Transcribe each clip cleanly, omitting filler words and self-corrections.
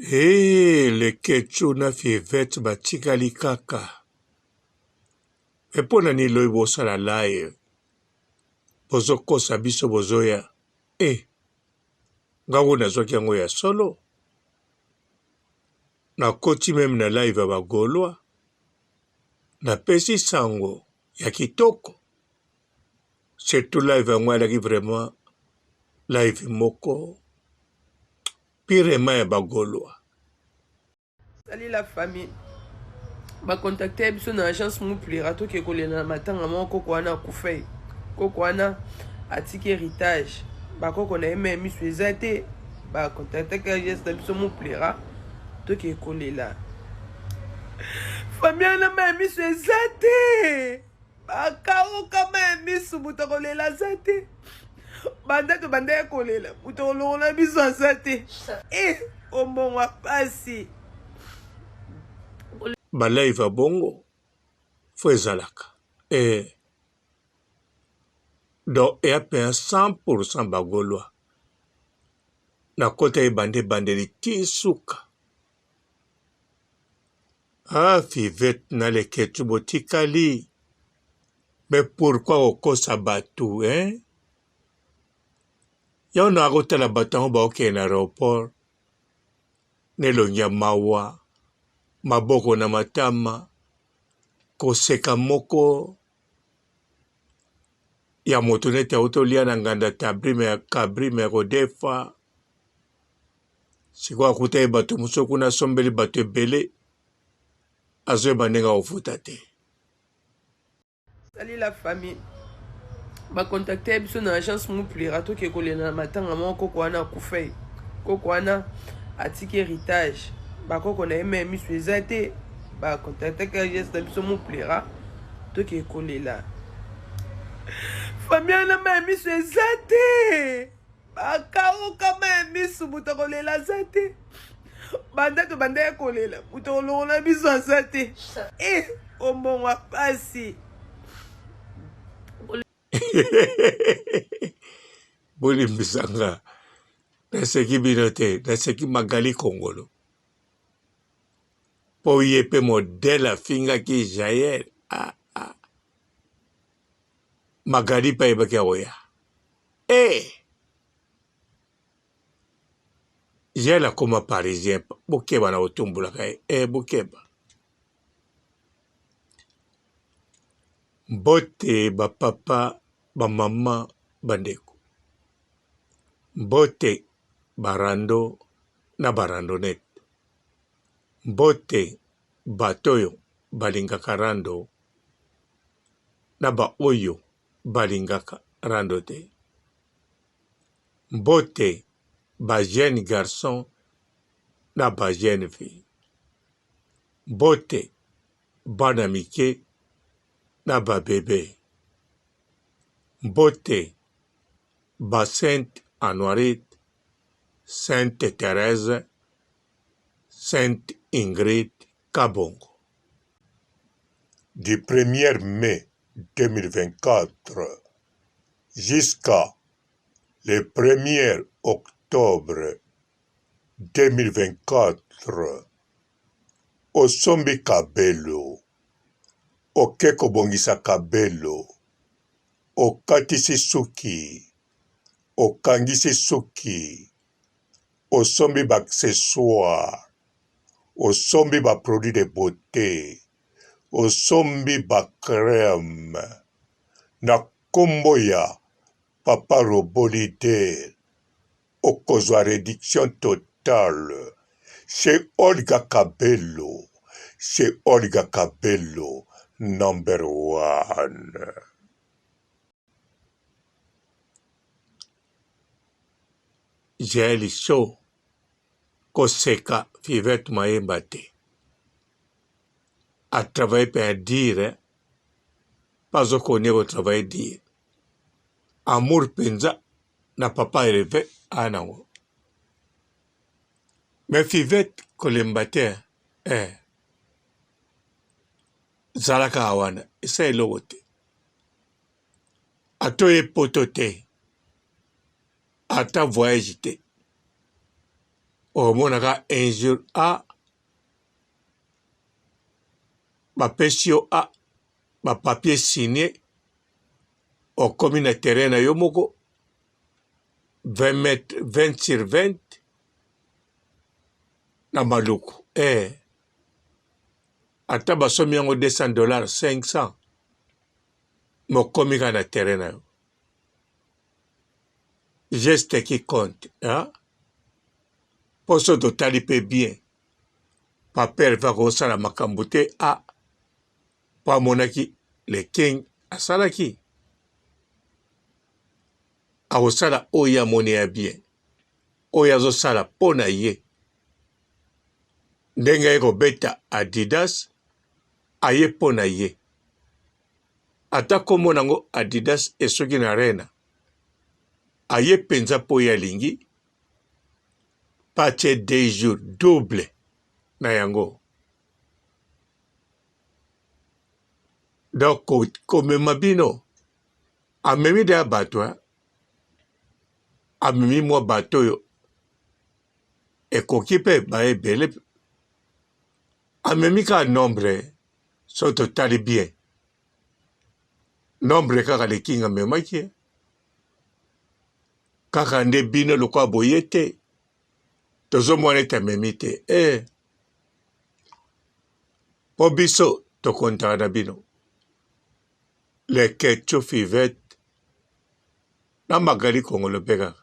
Le kechu na fivet batikali kaka. Epona ni loi bosala live. Bozokosa biso bozoya. Ngango nazwaki yango ya solo. Nakoti meme na live ya bagolwa. Napesi sango ya kitoko. Surtout live yango alaki vraiment live moko. Pirema ya bagolwa. Salut la famille. Ba contacter biso na agence Mouplira to ke kolela matanga moko ko wana kufei. Koko wana atiki héritage. Ba koko na eme misu ezate. Ba contacter ka agence biso Mouplira to ke kolela. Famille na ma misu ezate. Ba kawo kama misu mutokolela zate. Banda to banda kolela. Mutokolola biso azate. Ombonga pasi. Balaiva bongo fo ezalaka donc eape 100% bagolwa na kota ebande bandeli ti suka fivet na leketu botikali mais pourquoi okosa bato yo na akotala bato yango baokende na aéroport nelongi ya mawa maboko na matama koseka moko ya moto neti autolia na nganda kabrime ya kodefa sikoyo akuta ye bato mosusu kuna asombeli bato ebele azoyeba ndenge akofuta te. Salut la famille. Ba contacter biso na agence Mouplira to ke kolela matanga moko ko wana kufei. Koko wana atiki héritage. Ba koko na eme misu ezate. Ba contacter ka agence biso Mouplira to ke kolela. Famille na ma misu ezate. Ba kawo kama misu mutokolela zate. Banda to banda kolela. Mutokolola biso azate. Ombonga pasi. Bolimbisanga naseki bino te naseki Magali Kongolo po ye mpe modele afingaki Jael Magali mpe ayebaki akoya Jael akoma parisien bokeba na kotumbulaka ye bokeba mbote bapapa bamama bandeko mbote barando na barandonete mbote bato oyo balingaka rando na baoyo balingaka rando te mbote ba jeune garçon na ba jeune fille mbote bana mike na ba bebe mbote ba Sainte Anoirite, Sainte Thérèse, Sainte Ingrid Kabongo. Du 1er mai 2024 jusqu'à le 1er octobre 2024, osombi kabelo, oke kobongisa kabelo, okatisi suki, okangisi suki, osombi ba-accessoire, osombi ba-produit de beauté, osombi ba-crème, na kombo ya Papa Robolide, okozwa réduction totale chez Olga Kabelo, chez Olga Kabelo, number 1. Jael Show koseka Fivet Mayemba te. A travaillé pour dire, pas au connaître au travail dire. Amour penza na papa élevé anango. Mais Fivet kolembate zalaka awana isa elogo te. Atoye poto te. Ata voyage te. omonaka injure a bapesi yo a bapapier signé okomi na terrain na yo moko 20 mètres 20 sur 20 na maluku ata basomi yango $200 500 mokomi ka na terrain na yo geste qui compte poso totali pe bien papere va kosala makambo te po amonaki le king asalaki akosala oyo amoni ya bien oyo azosala mpo na ye ndenge aye kobeta Adidas aye mpo na ye ata kombo nango Adidas esoki na rena aye mpenza mpo ye alingi patie 2 jours double na yango donc komema bino amemi de ya bato amemi mwa bato oyo ekoki mpe baebele amemi ka nombre so totali bien nombre kaka lekinga amemaki kaka nde bino lokwa boye te tozomona ete amemi te po biso tokontaka na bino Leketcho Fivette na Magali Kongolo mpe kaka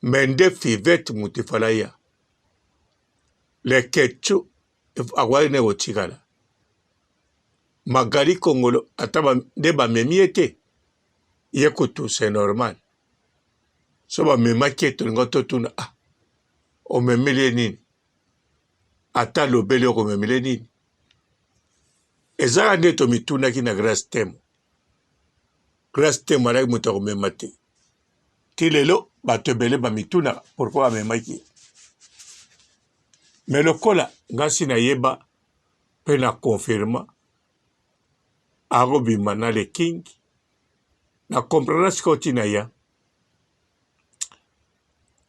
mende Fivette mutu efala ya Leketcho akwaki ne kotikala Magali Kongolo ata nde bamemi ye te ye kutu c'est normal so bamemaki ye tolinga totuna omemeli ye nini ata lobeli okomemeli ye nini ezaka nde tomitunaki na Grace Temo alaki moto akomema te ti lelo bato ebele bamituna pourkoi amemaki me lokola ngasi nayeba mpe na konfirma akobima na le king na komprana sikoyo ntina ya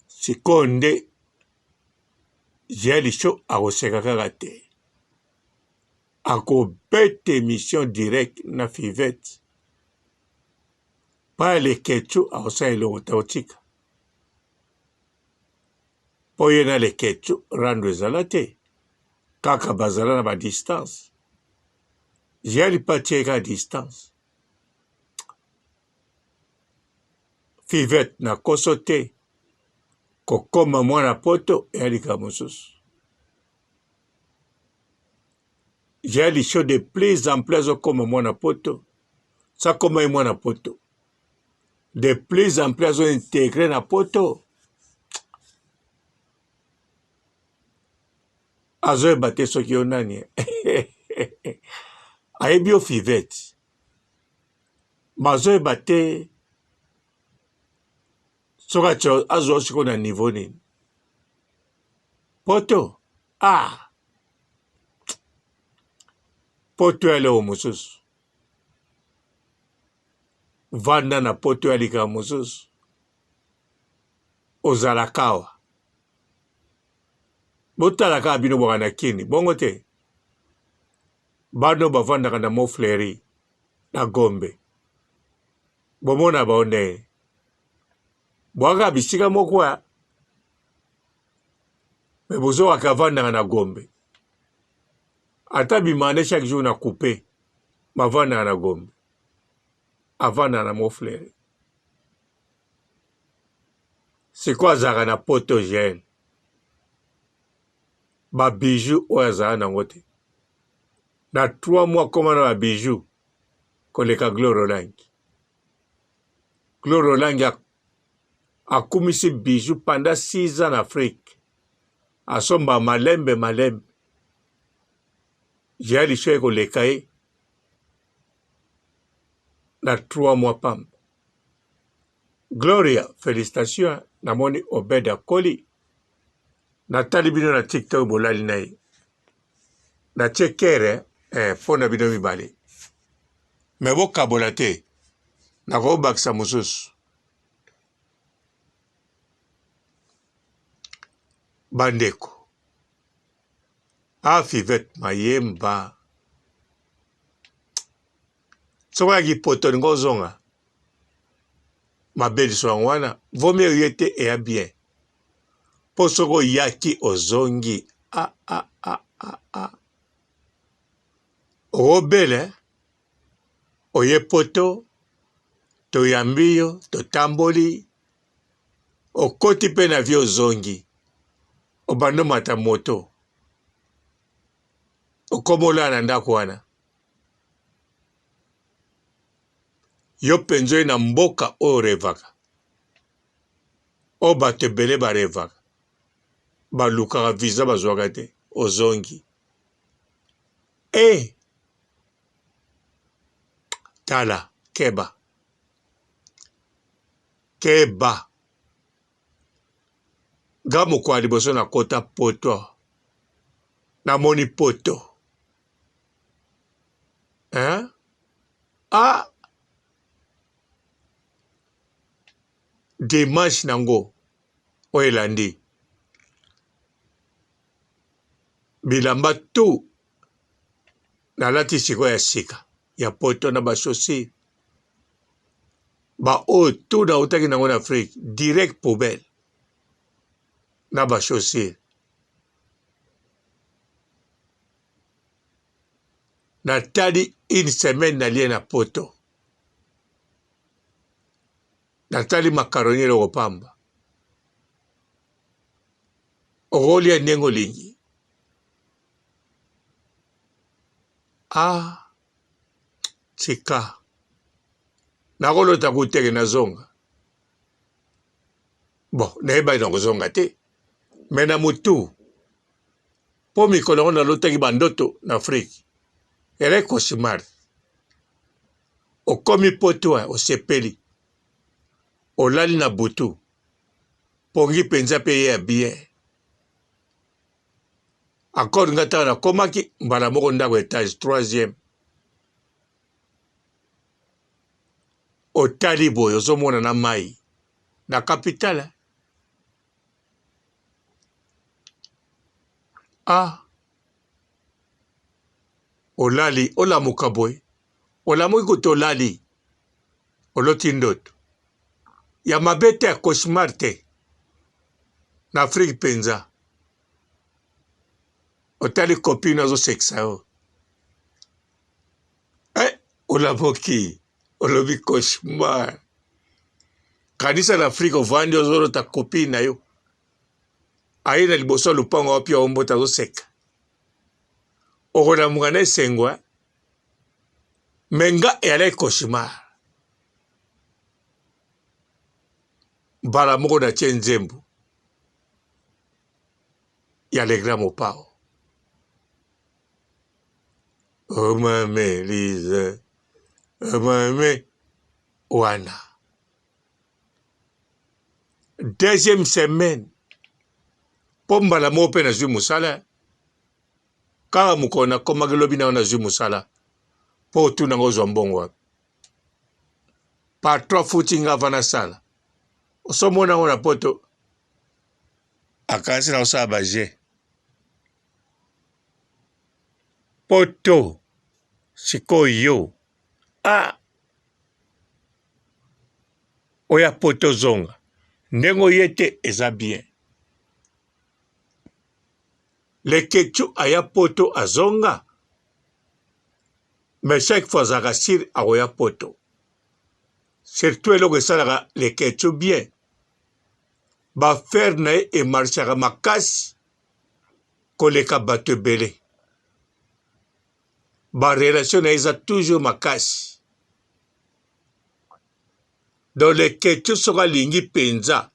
sikoyo nde Jalisho akoseka kaka te akobeta émission direct na Fivette pa Leketcho akosala eloko te otika mpo ye na Leketcho rando ezala te kaka bazala na badistance Jali pa tie ka distance Fivette na koso te kokoma mwana poto eyalika mosusu Jalisho de plus en plus azokoma mwana poto sakoma ye mwana poto de plus en plus azointegre na poto azoyeba te soki yo nani ayebi yo Fivette mazoyeba te soki azwa sikoyo na niveau nini poto poto ya leo mosusu vanda na poto ya likambo mosusu ozalaka awa botala kaka bino bwaka na kini bongo te bano bavandaka na Mofleri na Gombe bomona baonde bwaka bisika moko ya me bozokaka avandaka na Gombe ata bimane chaque jour na coupe mavandaka na Gombe avandaka na Mofleri sikoyo azalaka na poto gene babiju oyo azala nango te na 3 mois koma na babiju koleka Gloro Langi akumisi biju pendant 6 ans en Afrique asomba malembe Jalisho ekoleka ye na 3 mois pamba Gloria félicitations namoni Obed Akoli natali bino na TikTok bolali na ye natie kere mpo na bino mibale me bokabola te nakobakisa mosusu bandeko Fivet mayemba soko yaki poto ningo ozonga mabeliso yango wana vomi oyo ete eya bien mpo soko oyaki ozongi okobele oye poto toyambi yo totamboli okoti mpe na vie ozongi obanda omata moto okomola na ndako wana yo mpenza oye na mboka oyo orevaka oyo bato ebele barevaka balukaka visa bazwaka te ozongi tala keba nga mokwa liboso na kota poto namoni poto dimanche nango oyo elandi bilamba tu nalati sikoyo ya sika ya poto na bachaussure baoyo tu nautaki nango na Afrique direct poubelle na bachaussure natali une semaine nalie na poto natali makaroni eloko pamba okolia ndenge olingi tika nakolota kuteke nazonga bon nayebaki na kozonga te me na mutu mpo mikolo yango nalotaki bandoto na Afrique elai cauchemar okomi poto osepeli olali na butu pongi mpenza mpe ye ya bien akorde nga ntango nakomaki mbala moko ndako etage 3e otali boye ozomona na mai na kapitale olali olamuka boye olamuki kuta olali oloti ndoto ya mabe te ya cauchemar te na Afrique mpenza otali kopine azosekisa yo olamoki olobi cauchemar kanisa na Afrique ovandi ozolota kopine na yo aye na liboso ya lupango wapi aombota azoseka okonamuka na esengwa me nga eyalaki cauchemar mbala moko natie nzembo ya legra mopao omame lize omame wana deuxième semaine mpo mbala moko mpe nazwi mosala kaka mokolo nakomaki lobi nango nazwi mosala mpo otuna ngo ozwa mbongo wapi par 3 futi nga ava nasala osomona ngo na poto akasi na osala baje poto sikoyo oya poto zonga ndenge oye te eza bien leketu aya poto azonga mais chaque fois azalaka sire akoya poto surtout eloko esalaka leketu bien bafere na ye emarchaka makasi koleka bato ebele barelation na ye eza toujours makasi donc leketu soki alingi mpenza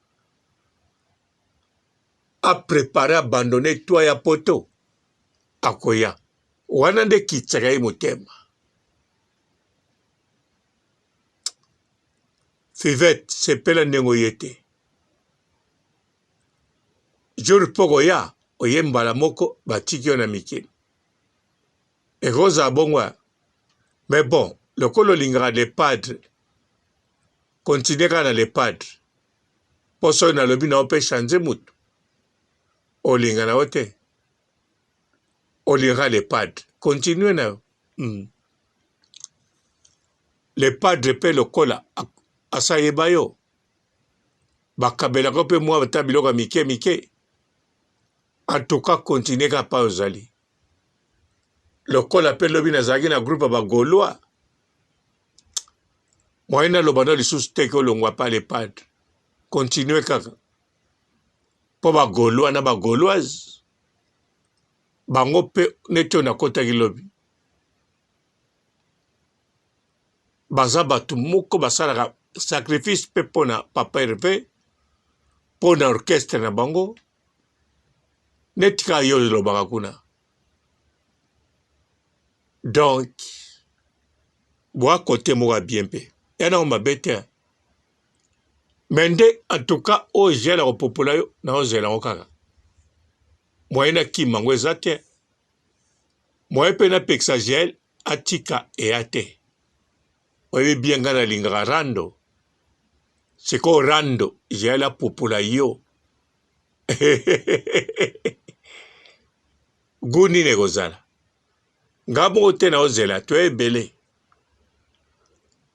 aprepare abandone twa ya poto akoya wana nde kitsaka ye motema Fivet sepela ndenge oye te jour mpo koya oye mbala moko batiki yo na mikili ekozala bongo mais bon lokolo olingaka le padre continue kaka na le padre mpo soki nalobi na yo mpe change mutu Olinga na ote. Olira les padres. Continuez na. Les padres pe lokola asayeba yo. Bakabela ko pe mwa batabiloka mike. En tout cas, continuez ka pa ozali. Lokola pe lobi na zagi na groupe ba Gaulois. Moyena lobana lisusu teke olongwa pa les padres. Continuez kaka. Po ba Gaulois na ba Gauloises. Bango pe neto na kota kilobi. Baza batu moko basalaka sacrifice pe pona Papa Hervé, pona orchestre na bango. Netika yo lobaka kuna. Donc, boa côté moka bien pe. Yana on mabete. Mende en tout cas o gela au populayo na o zela okaka. Moyena ki mango ezate. Moye pe na peksa gel atika e ate. Oye bien gana lingara rando. Seko rando gela populayo. Guni negozala. Ngabo te na ozela to ebele.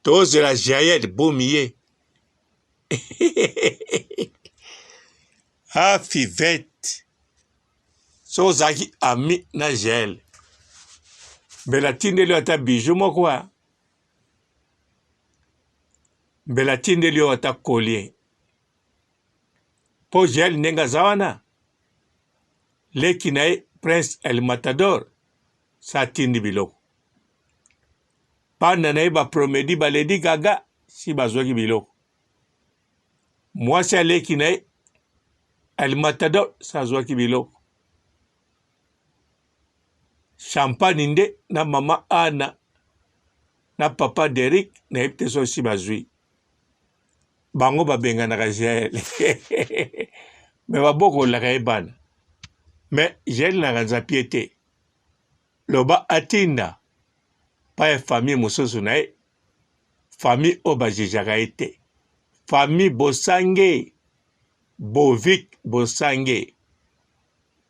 To ozela jayed bomiye. Ah fivette. So zaki ami na gel. Belatinde li ata bijou mokwa. Belatinde li ata collier. Po gel nenga zawana. Leki na Prince El Matador. Sa tindi biloko. Panda na ba promedi ba Lady Gaga. Si bazwaki biloko. Mwasi aleki na El Matador. Sa zwaki biloko. Champagne nde na mama Anna. Na papa Derek. Na epte so si bazwi. Bango ba benga na gel. Me baboko la kaibana. Mais j'ai la piété. Loba atinda. Pas famille mososo na famille obajijaka ete. Famille Bosange. Bovik Bosange.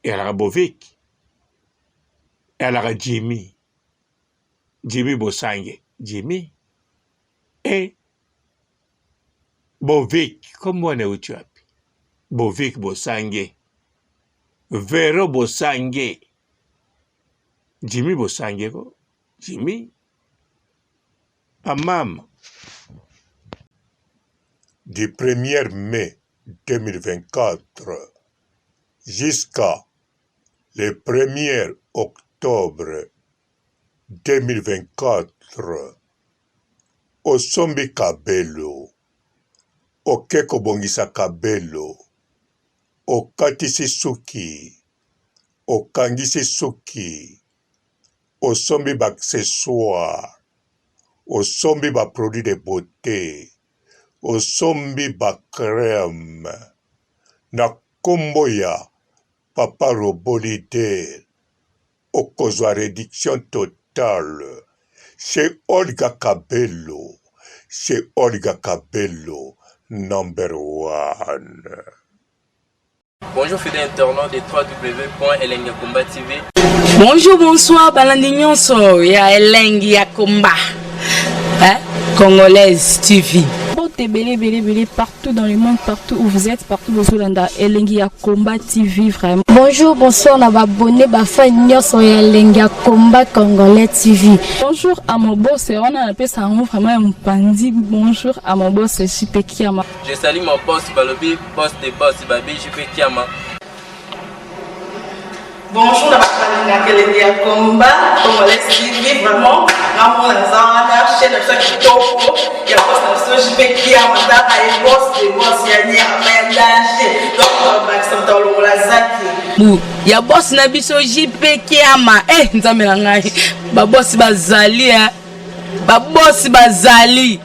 Elaka Bovik. Elaka Jimmy. Jimmy Bosange. Jimmy. Et Bovik. Comment on est où tu as? Bovik Bosange. Vero Bosange. Jimmy Bosange ko. Jimmy. Amam. Du 1er mai 2024 jusqu'à le 1er octobre 2024 osombi kabelo. Okeko bongisa kabelo. Okatisi suki, okangisi suki, osombi ba accessoire, osombi ba produit de beauté, osombi ba crème, na kombo ya Papa Robolide, okozwa réduction totale, chez Olga Kabelo, number 1. Bonjour fidèles internautes de www.elengiakomba TV. Bonjour, bonsoir, balandi nyonso ya Elengi ya Komba. Congolaise TV. Belé partout dans le monde, partout où vous êtes, partout où vous êtes, Elengi ya Komba TV vraiment. Bonjour, bonsoir, on va abonner à fan nyonso ya Elengi ya Komba Congolais TV. Bonjour à mon boss, on a appelé ça vraiment un pandi. Bonjour à mon boss, JP Kiama. Je salue mon boss Balobi, boss des boss Babi, JP Kiama. Bonjour, na Elengi ya Komba Congolais TV vraiment. Ramon Lazana, chaîne de chaque topo, il y a pas de JP Kiama, et boss des boss, il y a un danger. Donc, on va s'entendre la zaki. Ya boss na biso JP Kiama. Nzambe na ngai. Ba boss bazali Ba boss bazali.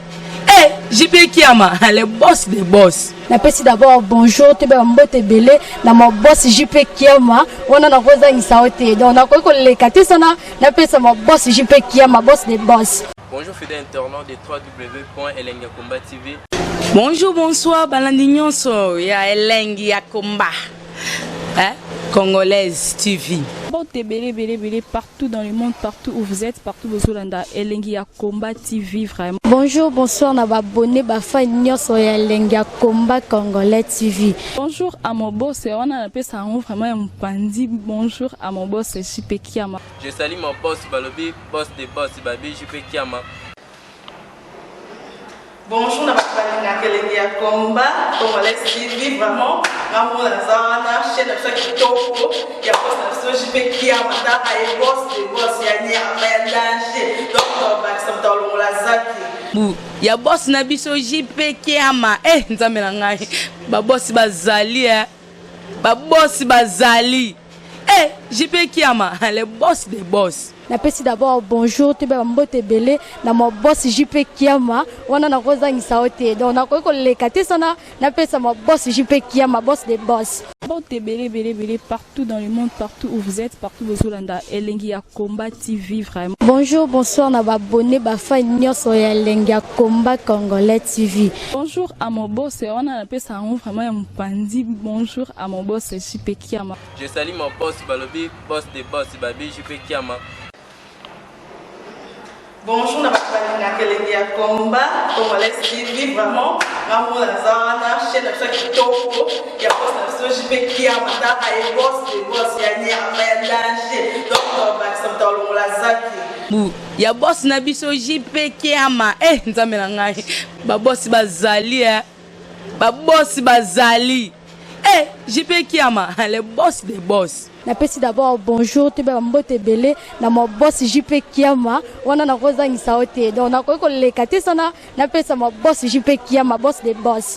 JP Kiama, le boss des boss. Napesi d'abord bonjour, te ba mbote belé na mo boss JP Kiama, wana na koza ngisaote. Donc na ko le katesana, napesa mo boss JP Kiama, boss des boss. Bonjour fidèles internautes de www.elengiakomba TV. Bonjour, bonsoir, balandi nyonso ya Elengi ya Komba. Congolaise TV. Bon, belé, partout dans le monde, partout où vous êtes, partout où vous êtes, Elengi ya Combat TV, vraiment. Bonjour, bonsoir, na abonné, fa nyonso ya Elengi ya Combat Congolais TV. Bonjour à mon boss, on a appelé ça vraiment un pandi. Bonjour à mon boss, JP Kiama. Je salue mon boss Balobi, boss des boss Babi, JP Kiama. Bonjour, na Elengi ya Combat Congolais TV, vraiment. Maman Lazana, chaîne de chaque topo, il y a pas de JP Kiama, et boss des boss, il y a ni à danger. Donc, on va se mettre dans la zaki. Ya boss na biso JP Kiama. Nzambe na ngai. Ba boss bazali Ba boss bazali. JP Kiama, le boss des boss. Napesi d'abord bonjour, tu peux mbote belé na mon boss JP Kiama, wana na kozangisa ote. Donc na ko lekate sana, napesa mon boss JP Kiama, boss des boss. Bon, belé, partout dans le monde, partout où vous êtes, partout où vous êtes, Elengi ya Combat TV, vraiment. Bonjour, bonsoir, na abonné, fa nyonso ya Elengi ya Combat Congolais TV. Bonjour à mon boss, on a appelé ça vraiment un pandi. Bonjour à mon boss, JP Kiama. Je salue mon boss Balobi, boss des boss Babi, JP Kiama. Bonjour, na Elengi ya Combat Congolais TV, vraiment. Maman Lazana, chaîne de chaque topo, il y a pas de JP Kiama, et boss des boss, il y a ni à danger. Donc, on va se mettre dans la zaki. Ya boss na biso JP Kiama. Nzambe na ngai. Ba boss bazali Ba boss bazali. JP Kiama, le boss des boss. Napesi d'abord bonjour, tu peux mbote belé na mon boss JP Kiama, wana na kozangisa ote. Donc na ko lekate sana, napesa mon boss JP Kiama, boss des boss.